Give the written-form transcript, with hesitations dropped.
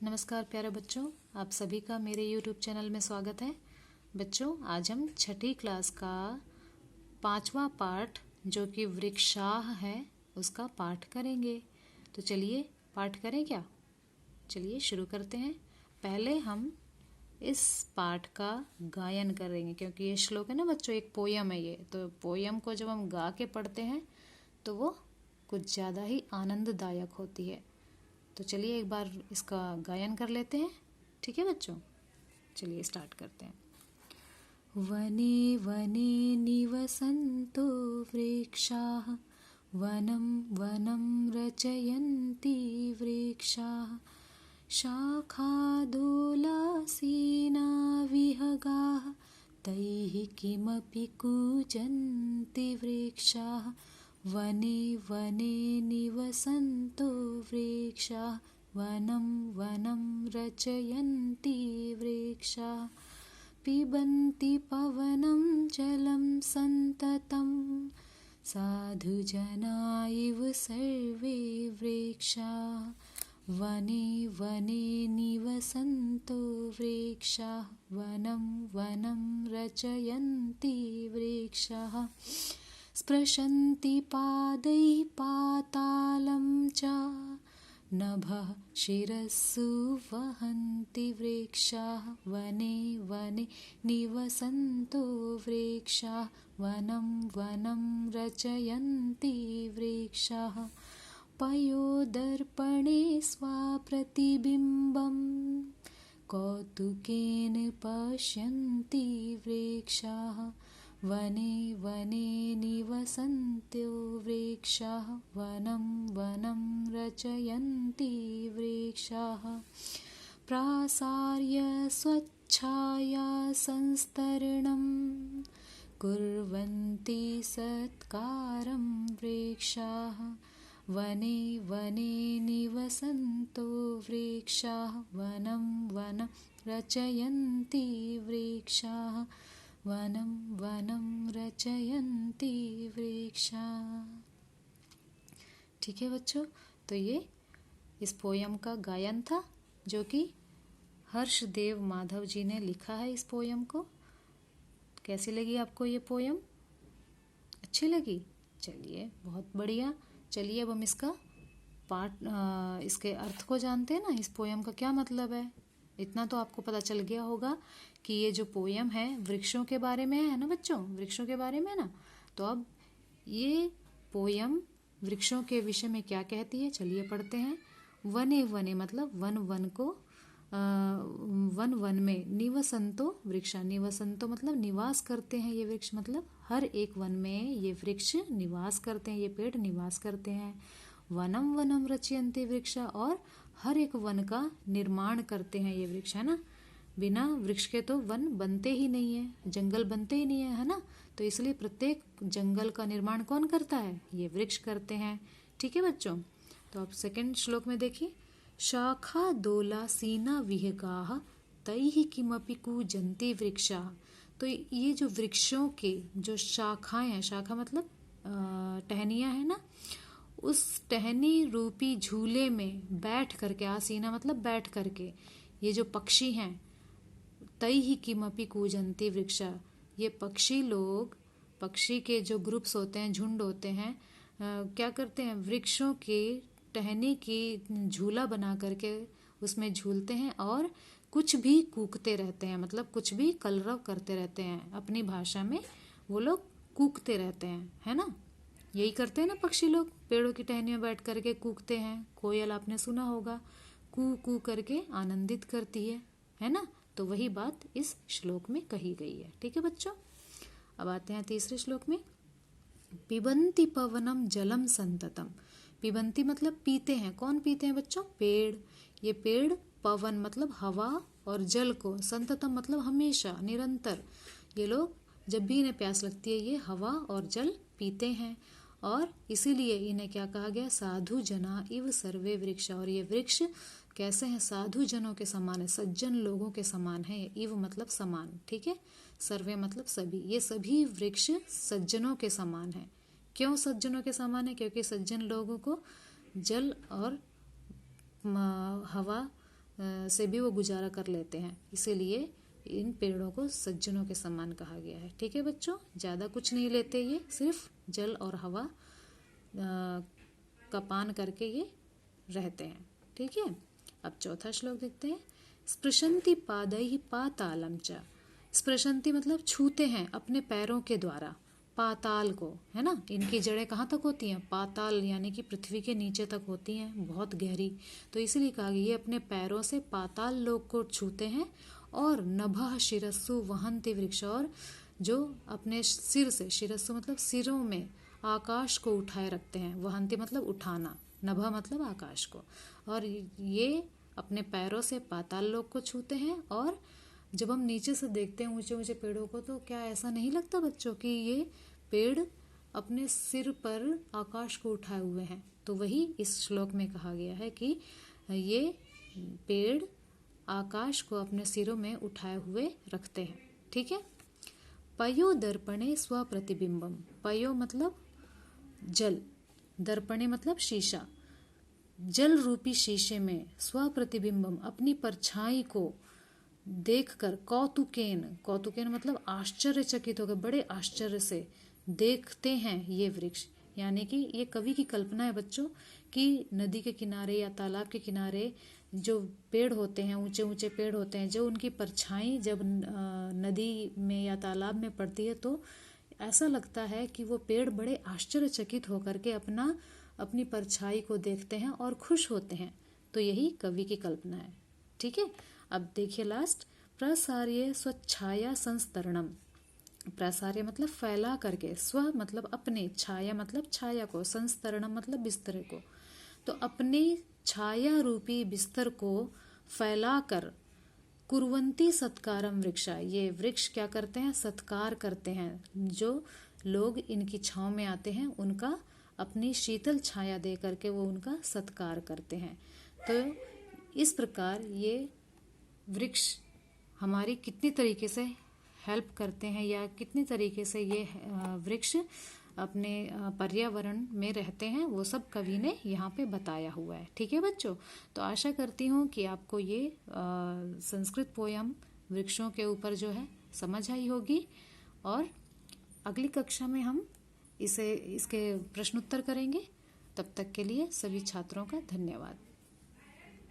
नमस्कार प्यारे बच्चों, आप सभी का मेरे YouTube चैनल में स्वागत है। बच्चों, आज हम छठी क्लास का 5वां पाठ जो कि वृक्षाह है उसका पाठ करेंगे। तो चलिए पाठ करें क्या? चलिए शुरू करते हैं। पहले हम इस पाठ का गायन करेंगे क्योंकि ये श्लोक है ना बच्चों, एक पोयम है ये। तो पोयम को जब हम गा के पढ़ते हैं तो वो कुछ ज़्यादा ही आनंददायक होती है। तो चलिए एक बार इसका गायन कर लेते हैं। ठीक है बच्चों, चलिए स्टार्ट करते हैं। वने वने निवसन्तो वृक्षाः वनं वनं रचयन्ति वृक्षाः शाखादोलासीना विहगाः तैः किमपि कूजन्ति वृक्षाः वने वने निवसन्तो वृक्षाः वनं वनं रचयन्ति वृक्षाः पिबन्ति पवनं जलं सन्ततं साधुजना इव सर्वे वृक्षाः वने वने निवसन्तो वृक्षाः वनं वनं रचयन्ति वृक्षाः स्पृशन्ति पादैः पातालं च नभः शिरस्सु वहन्ति वृक्षाः वने वने निवसन्तो वृक्षाः वनं वनं रचयन्ति वृक्षाः पयोदर्पणे स्वाप्रतिबिम्बं कौतुकेन पश्यन्ति वृक्षाः वने वने निवसन्तो वृक्षाः वनं वनं रचयन्ति वृक्षाः प्रासार्य स्वच्छाया संस्तरणं कुर्वन्ति सत्कारं वृक्षाः वने वने निवसन्तो वृक्षाः वनं वनं रचयन्ति वृक्षाः वनं वनं रचयन्ति वृक्षाः। ठीक है बच्चों, तो ये इस पोयम का गायन था जो कि हर्षदेव माधव जी ने लिखा है। इस पोयम को कैसी लगी आपको ये पोयम? अच्छी लगी? चलिए बहुत बढ़िया। चलिए अब हम इसका इसके अर्थ को जानते हैं ना। इस पोयम का क्या मतलब है? इतना तो आपको पता चल गया होगा कि ये जो पोयम है वृक्षों के बारे में है ना बच्चों, वृक्षों के बारे में ना। तो अब ये पोयम वृक्षों के विषय में क्या कहती है, चलिए पढ़ते हैं। वने वने मतलब वन वन को वन वन में, निवसन्तो वृक्षा, निवसन्तो मतलब निवास करते हैं ये वृक्ष, मतलब हर एक वन में ये वृक्ष निवास करते हैं, ये पेड़ निवास करते हैं। वनम वनम रचयन्ति वृक्षा, और हर एक वन का निर्माण करते हैं ये वृक्ष, है ना। बिना वृक्ष के तो वन बनते ही नहीं है, जंगल बनते ही नहीं है ना। तो इसलिए प्रत्येक जंगल का निर्माण कौन करता है? ये वृक्ष करते हैं। ठीक है बच्चों, तो आप सेकंड श्लोक में देखिए। शाखा दोलासीना विहगाः तैः किमपि कूजन्ति वृक्षाः। तो ये जो वृक्षों के जो शाखाएं हैं, शाखा मतलब टहनियां है ना, उस टहनी रूपी झूले में बैठ करके, आसीना मतलब बैठ करके, ये जो पक्षी हैं, तैः किमपि कूजन्ति वृक्षा, ये पक्षी लोग, पक्षी के जो ग्रुप्स होते हैं, झुंड होते हैं, क्या करते हैं? वृक्षों के टहनी की झूला बना करके उसमें झूलते हैं और कुछ भी कूकते रहते हैं, मतलब कुछ भी कलरव करते रहते हैं। अपनी भाषा में वो लोग कूकते रहते हैं, है ना। यही करते हैं ना पक्षी लोग, पेड़ों की टहनियों में बैठ करके कूकते हैं। कोयल आपने सुना होगा, कू कू करके आनंदित करती है ना। तो वही बात इस श्लोक में कही गई है। ठीक है बच्चों, अब आते हैं तीसरे श्लोक में। पिबन्ति पवनम जलम संततम। पिबन्ति मतलब पीते हैं। कौन पीते हैं बच्चों? पेड़। ये पेड़ पवन मतलब हवा और जल को, संततम मतलब हमेशा, निरंतर, ये लोग जब भी इन्हें प्यास लगती है ये हवा और जल पीते हैं। और इसीलिए इन्हें क्या कहा गया? साधु जना इव सर्वे वृक्ष। और ये वृक्ष कैसे हैं? साधु जनों के समान है, सज्जन लोगों के समान है। इव मतलब समान, ठीक है। सर्वे मतलब सभी। ये सभी वृक्ष सज्जनों के समान है। क्यों सज्जनों के समान है? क्योंकि सज्जन लोगों को जल और हवा से भी वो गुजारा कर लेते हैं, इसीलिए इन पेड़ों को सज्जनों के समान कहा गया है। ठीक है बच्चों, ज़्यादा कुछ नहीं लेते, ये सिर्फ जल और हवा का पान करके ये रहते हैं। ठीक है, अब चौथा श्लोक देखते हैं। स्पृशन्ति पादैहि पातालं च। स्पृशन्ति मतलब छूते हैं अपने पैरों के द्वारा पाताल को, है ना। इनकी जड़ें कहाँ तक होती हैं? पाताल यानी कि पृथ्वी के नीचे तक होती हैं, बहुत गहरी। तो इसीलिए कहा गया ये अपने पैरों से पाताल लोक को छूते हैं। और नभः शिरस्सु वहन्ति वृक्ष, और जो अपने सिर से, शिरस्सु मतलब सिरों में, आकाश को उठाए रखते हैं। वहन्ति मतलब उठाना, नभः मतलब आकाश को। और ये अपने पैरों से पाताल लोक को छूते हैं। और जब हम नीचे से देखते हैं ऊंचे ऊंचे पेड़ों को, तो क्या ऐसा नहीं लगता बच्चों कि ये पेड़ अपने सिर पर आकाश को उठाए हुए हैं? तो वही इस श्लोक में कहा गया है कि ये पेड़ आकाश को अपने सिरों में उठाए हुए रखते हैं। ठीक है। पयो दर्पणे स्वप्रतिबिंबम। पयो मतलब जल, दर्पणे मतलब शीशा। जल रूपी शीशे में स्वप्रतिबिंबम अपनी परछाई को देखकर कौतुकेन, कौतुकेन मतलब आश्चर्यचकित होकर, बड़े आश्चर्य से देखते हैं ये वृक्ष। यानी कि ये कवि की कल्पना है बच्चों कि नदी के किनारे या तालाब के किनारे जो पेड़ होते हैं, ऊंचे ऊंचे पेड़ होते हैं, जो उनकी परछाई जब नदी में या तालाब में पड़ती है तो ऐसा लगता है कि वो पेड़ बड़े आश्चर्यचकित होकर के अपनी परछाई को देखते हैं और खुश होते हैं। तो यही कवि की कल्पना है। ठीक है। अब देखिए लास्ट, प्रसार्य स्वच्छाया संस्तरणम। प्रसार्य मतलब फैला करके, स्व मतलब अपने, छाया मतलब छाया को, संस्तरणम मतलब बिस्तर को। तो अपने छाया रूपी बिस्तर को फैलाकर कुर्वन्ति सत्कारम वृक्षा, ये वृक्ष क्या करते हैं? सत्कार करते हैं। जो लोग इनकी छांव में आते हैं उनका अपनी शीतल छाया दे करके वो उनका सत्कार करते हैं। तो इस प्रकार ये वृक्ष हमारी कितनी तरीके से हेल्प करते हैं, या कितनी तरीके से ये वृक्ष अपने पर्यावरण में रहते हैं, वो सब कवि ने यहाँ पे बताया हुआ है। ठीक है बच्चों, तो आशा करती हूँ कि आपको ये संस्कृत पोयम वृक्षों के ऊपर जो है समझ आई होगी। और अगली कक्षा में हम इसके प्रश्नोत्तर करेंगे। तब तक के लिए सभी छात्रों का धन्यवाद।